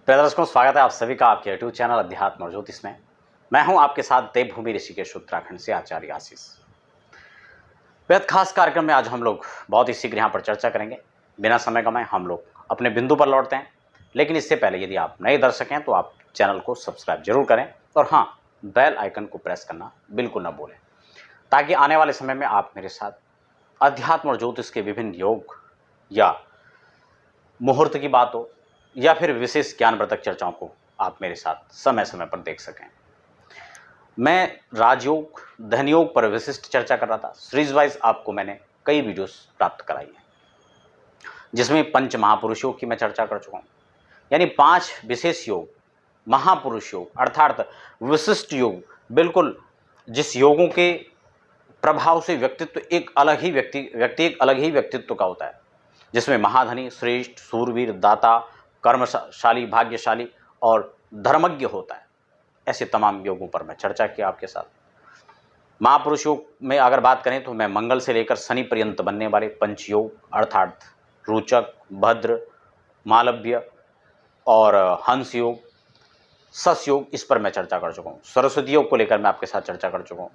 प्रिय दर्शकों, स्वागत है आप सभी का आपके यूट्यूब चैनल अध्यात्म और ज्योतिष में। मैं हूं आपके साथ देवभूमि ऋषिकेश उत्तराखंड से आचार्य आशीष। बेहद खास कार्यक्रम में आज हम लोग बहुत ही शीघ्र यहाँ पर चर्चा करेंगे। बिना समय गंवाए हम लोग अपने बिंदु पर लौटते हैं, लेकिन इससे पहले यदि आप नए दर्शक हैं तो आप चैनल को सब्सक्राइब जरूर करें और हाँ, बेल आइकन को प्रेस करना बिल्कुल ना भूलें, ताकि आने वाले समय में आप मेरे साथ अध्यात्म और ज्योतिष के विभिन्न योग या मुहूर्त की बात हो या फिर विशेष ज्ञानवर्धक चर्चाओं को आप मेरे साथ समय समय पर देख सकें। मैं राजयोग, धनयोग पर विशिष्ट चर्चा कर रहा था। सीरीज वाइज आपको मैंने कई वीडियोस प्राप्त कराई हैं, जिसमें पंच महापुरुष योग की मैं चर्चा कर चुका हूँ, यानी 5 विशेष योग, महापुरुष योग अर्थात विशिष्ट योग, बिल्कुल जिस योगों के प्रभाव से व्यक्तित्व एक अलग ही व्यक्ति एक अलग ही व्यक्तित्व का होता है, जिसमें महाधनी, श्रेष्ठ, सूरवीर, दाता, कर्मशाली, भाग्यशाली और धर्मज्ञ होता है। ऐसे तमाम योगों पर मैं चर्चा की आपके साथ। महापुरुष योग में अगर बात करें तो मैं मंगल से लेकर शनि पर्यंत बनने वाले पंच योग अर्थात रोचक, भद्र, मालव्य और हंस योग, सस योग, इस पर मैं चर्चा कर चुका हूँ। सरस्वती योग को लेकर मैं आपके साथ चर्चा कर चुका हूँ।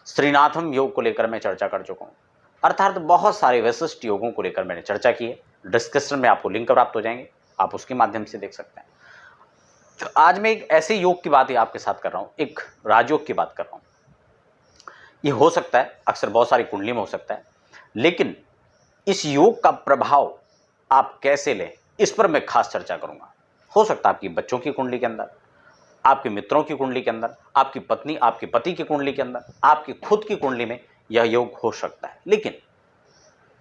श्रीनाथम योग को लेकर मैं चर्चा कर चुका हूँ। अर्थात बहुत सारे विशिष्ट योगों को लेकर मैंने चर्चा की है। डिस्क्रिप्शन में आपको लिंक प्राप्त हो जाएंगे, आप उसके माध्यम से देख सकते हैं। तो आज मैं एक ऐसे योग की बात ही आपके साथ कर रहा हूँ, एक राजयोग की बात कर रहा हूँ। ये हो सकता है अक्सर बहुत सारी कुंडली में हो सकता है, लेकिन इस योग का प्रभाव आप कैसे लें, इस पर मैं खास चर्चा करूँगा। हो सकता है आपकी बच्चों की कुंडली के अंदर, आपके मित्रों की कुंडली के अंदर, आपकी पत्नी, आपके पति की कुंडली के अंदर, आपकी खुद की कुंडली में यह योग हो सकता है। लेकिन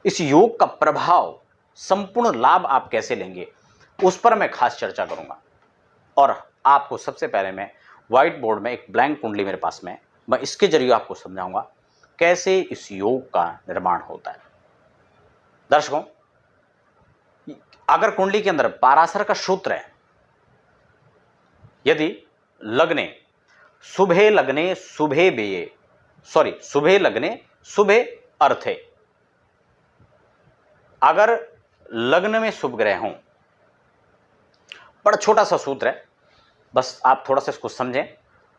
इस योग का प्रभाव, संपूर्ण लाभ आप कैसे लेंगे, उस पर मैं खास चर्चा करूंगा। और आपको सबसे पहले मैं व्हाइट बोर्ड में एक ब्लैंक कुंडली मेरे पास में, मैं इसके जरिए आपको समझाऊंगा कैसे इस योग का निर्माण होता है। दर्शकों, अगर कुंडली के अंदर पाराशर का सूत्र है, यदि लग्ने शुभे लग्ने शुभे व्यये, शुभे लग्ने शुभे अर्थे, अगर लग्न में शुभ ग्रह हों, बड़ा छोटा सा सूत्र है, बस आप थोड़ा सा इसको समझें।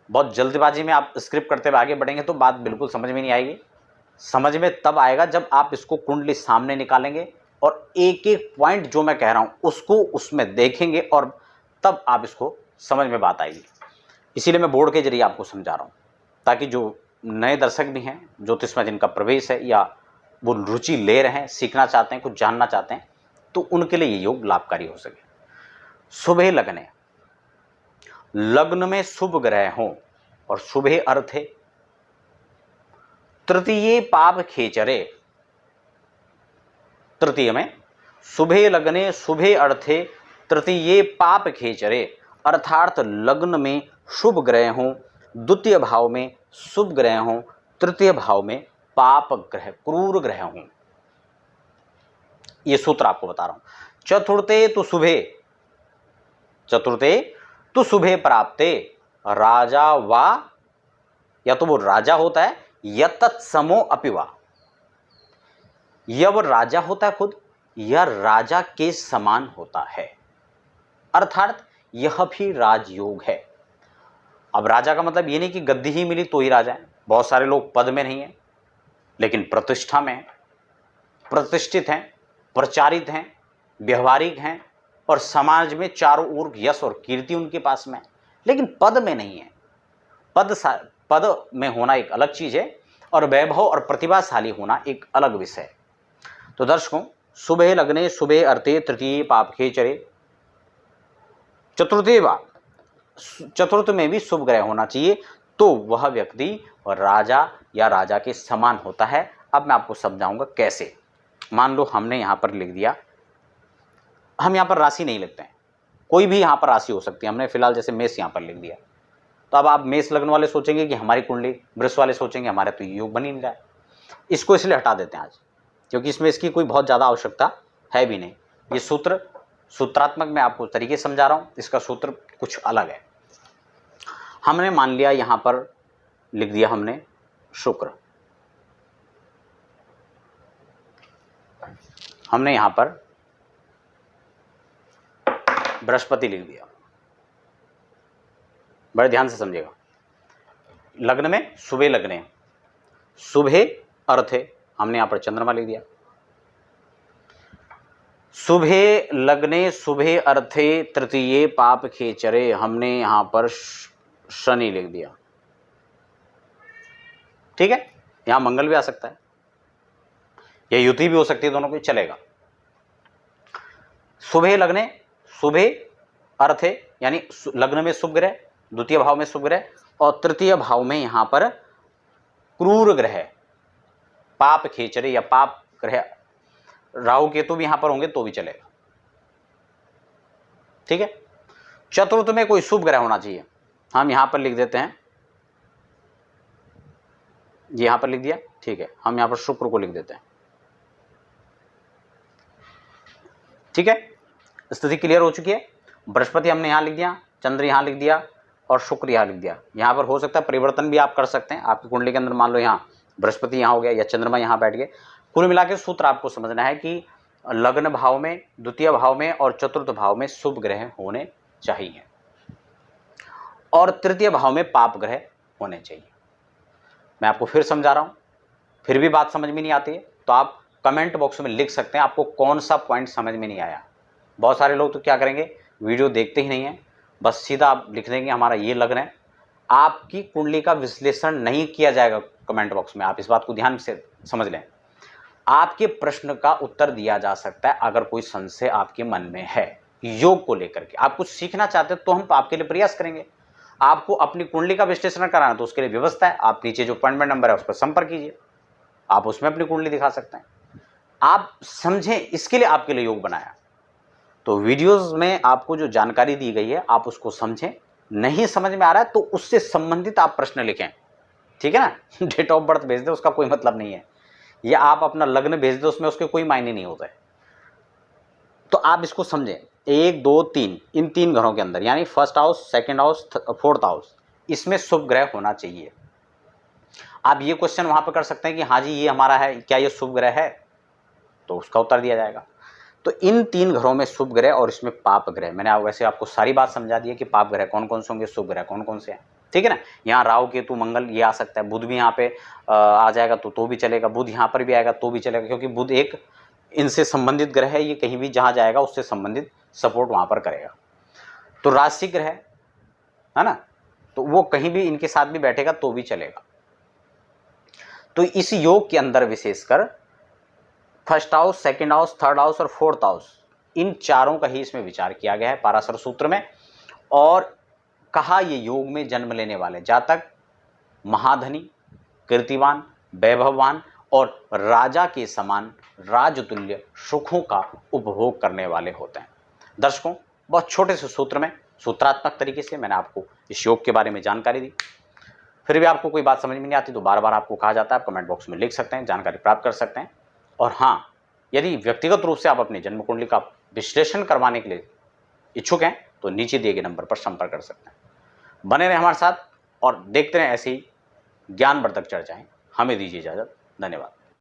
बहुत जल्दबाजी में आप स्क्रिप्ट करते हुए आगे बढ़ेंगे तो बात बिल्कुल समझ में नहीं आएगी। समझ में तब आएगा जब आप इसको कुंडली सामने निकालेंगे और एक एक पॉइंट जो मैं कह रहा हूं उसको उसमें देखेंगे, और तब आप इसको समझ में बात आएगी। इसीलिए मैं बोर्ड के जरिए आपको समझा रहा हूं, ताकि जो नए दर्शक भी हैं, ज्योतिष में जिनका प्रवेश है या वो रुचि ले रहे हैं, सीखना चाहते हैं, कुछ जानना चाहते हैं, तो उनके लिए ये योग लाभकारी हो सके। शुभे लग्ने, लग्न में शुभ ग्रह हों और शुभे अर्थे, तृतीय पाप खेचरे, तृतीय में शुभे लग्ने शुभे अर्थे तृतीय पाप खेचरे, अर्थात लग्न में शुभ ग्रह हों, द्वितीय भाव में शुभ ग्रह हों, तृतीय भाव में पाप ग्रह, क्रूर ग्रह हों। ये सूत्र आपको बता रहा हूं। चतुर्थे तो शुभे, चतुर्थे तो शुभे प्राप्ते, राजा वा, या तो वो राजा होता है या तत्समो अपिवा, या वो राजा होता है खुद या राजा के समान होता है, अर्थात यह भी राजयोग है। अब राजा का मतलब ये नहीं कि गद्दी ही मिली तो ही राजा है। बहुत सारे लोग पद में नहीं है लेकिन प्रतिष्ठा में हैं, प्रतिष्ठित हैं, प्रचारित हैं, व्यवहारिक हैं और समाज में चारों ओर यश और कीर्ति उनके पास में है, लेकिन पद में नहीं है। पद में होना एक अलग चीज है और वैभव और प्रतिभाशाली होना एक अलग विषय है। तो दर्शकों, शुभे लग्ने शुभे अर्थे तृतीय पाप खेचरे, चतुर्थ में भी शुभ ग्रह होना चाहिए, तो वह व्यक्ति राजा या राजा के समान होता है। अब मैं आपको समझाऊंगा कैसे। मान लो हमने यहां पर लिख दिया, हम यहां पर राशि नहीं लिखते हैं, कोई भी यहां पर राशि हो सकती है। हमने फिलहाल जैसे मेष यहां पर लिख दिया, तो अब आप मेष लग्न वाले सोचेंगे कि हमारी कुंडली, वृष वाले सोचेंगे हमारा तो योग बन ही नहीं रहा है। इसको इसलिए हटा देते हैं आज, क्योंकि इसमें इसकी कोई बहुत ज़्यादा आवश्यकता है भी नहीं। ये सूत्रात्मक मैं आपको तरीके समझा रहा हूँ, इसका सूत्र कुछ अलग है। हमने मान लिया यहाँ पर लिख दिया हमने शुक्र, हमने यहाँ पर बृहस्पति लिख दिया। बड़े ध्यान से समझिएगा। लग्न में सुबह लग्न, सुबह अर्थ है, हमने यहां पर चंद्रमा लिख दिया। सुबह लग्ने सुबह अर्थे तृतीय पाप खेचरे, हमने यहां पर शनि लिख दिया। ठीक है, यहां मंगल भी आ सकता है, यह युति भी हो सकती है, दोनों को चलेगा। सुबह लग्ने सुबह अर्थ है, यानी लग्न में शुभ ग्रह, द्वितीय भाव में शुभ ग्रह, और तृतीय भाव में यहां पर क्रूर ग्रह पाप खेचरे या पाप ग्रह राहु केतु भी यहां पर होंगे तो भी चलेगा। ठीक है, चतुर्थ में कोई शुभ ग्रह होना चाहिए, हम यहां पर लिख देते हैं, यहां पर लिख दिया। ठीक है, हम यहां पर शुक्र को लिख देते हैं। ठीक है, स्थिति क्लियर हो चुकी है। बृहस्पति हमने यहां लिख दिया, चंद्र यहां लिख दिया और शुक्र यहां लिख दिया। यहां पर हो सकता है परिवर्तन भी आप कर सकते हैं आपकी कुंडली के अंदर, मान लो यहां बृहस्पति यहां हो गया या चंद्रमा यहां बैठ गए। कुल मिला के सूत्र आपको समझना है कि लग्न भाव में, द्वितीय भाव में और चतुर्थ भाव में शुभ ग्रह होने चाहिए और तृतीय भाव में पाप ग्रह होने चाहिए। मैं आपको फिर समझा रहा हूं, फिर भी बात समझ में नहीं आती है तो आप कमेंट बॉक्स में लिख सकते हैं आपको कौन सा पॉइंट समझ में नहीं आया। बहुत सारे लोग तो क्या करेंगे, वीडियो देखते ही नहीं है, बस सीधा आप लिख देंगे हमारा ये लग्न है। आपकी कुंडली का विश्लेषण नहीं किया जाएगा कमेंट बॉक्स में, आप इस बात को ध्यान से समझ लें। आपके प्रश्न का उत्तर दिया जा सकता है अगर कोई संशय आपके मन में है योग को लेकर के, आप कुछ सीखना चाहते हैं तो हम आपके लिए प्रयास करेंगे। आपको अपनी कुंडली का विश्लेषण कराना तो उसके लिए व्यवस्था है, आप नीचे जो अपॉइंटमेंट नंबर है उस पर संपर्क कीजिए, आप उसमें अपनी कुंडली दिखा सकते हैं। आप समझें, इसके लिए आपके लिए योग बनाया। तो वीडियोस में आपको जो जानकारी दी गई है आप उसको समझें, नहीं समझ में आ रहा है तो उससे संबंधित आप प्रश्न लिखें। ठीक है ना, डेट ऑफ बर्थ भेज दे उसका कोई मतलब नहीं है, या आप अपना लग्न भेज दो उसमें उसके कोई मायने नहीं होता है। तो आप इसको समझें, 1 2 3 इन 3 घरों के अंदर, यानी first house, second house, fourth house, इसमें शुभ ग्रह होना चाहिए। आप ये क्वेश्चन वहां पर कर सकते हैं कि हाँ जी ये हमारा है, क्या ये शुभ ग्रह है, तो उसका उत्तर दिया जाएगा। तो इन 3 घरों में शुभ ग्रह और इसमें पाप ग्रह, मैंने वैसे आपको सारी बात समझा दी है कि पाप ग्रह कौन कौन से होंगे, शुभ ग्रह कौन कौन से हैं। ठीक है ना, यहाँ राहु केतु मंगल ये आ सकता है, बुध भी यहाँ पे आ जाएगा तो भी चलेगा, बुध यहाँ पर भी आएगा तो भी चलेगा, क्योंकि बुध एक इनसे संबंधित ग्रह है, ये कहीं भी जहाँ जाएगा उससे संबंधित सपोर्ट वहाँ पर करेगा। तो राशि ग्रह है ना, तो वो कहीं भी इनके साथ भी बैठेगा तो भी चलेगा। तो इस योग के अंदर विशेषकर first house, second house, third house और फोर्थ हाउस, इन चारों का ही इसमें विचार किया गया है पाराशर सूत्र में। और कहा ये योग में जन्म लेने वाले जातक महाधनी, कीर्तिवान, वैभववान और राजा के समान राजतुल्य सुखों का उपभोग करने वाले होते हैं। दर्शकों, बहुत छोटे से सूत्र में, सूत्रात्मक तरीके से मैंने आपको इस योग के बारे में जानकारी दी। फिर भी आपको कोई बात समझ में नहीं आती तो बार बार आपको कहा जाता है, आप कमेंट बॉक्स में लिख सकते हैं, जानकारी प्राप्त कर सकते हैं। और हाँ, यदि व्यक्तिगत रूप से आप अपनी जन्म कुंडली का विश्लेषण करवाने के लिए इच्छुक हैं तो नीचे दिए गए नंबर पर संपर्क कर सकते हैं। बने रहें हमारे साथ और देखते रहें ऐसी ज्ञानवर्धक चर्चाएं। हमें दीजिए इजाजत, धन्यवाद।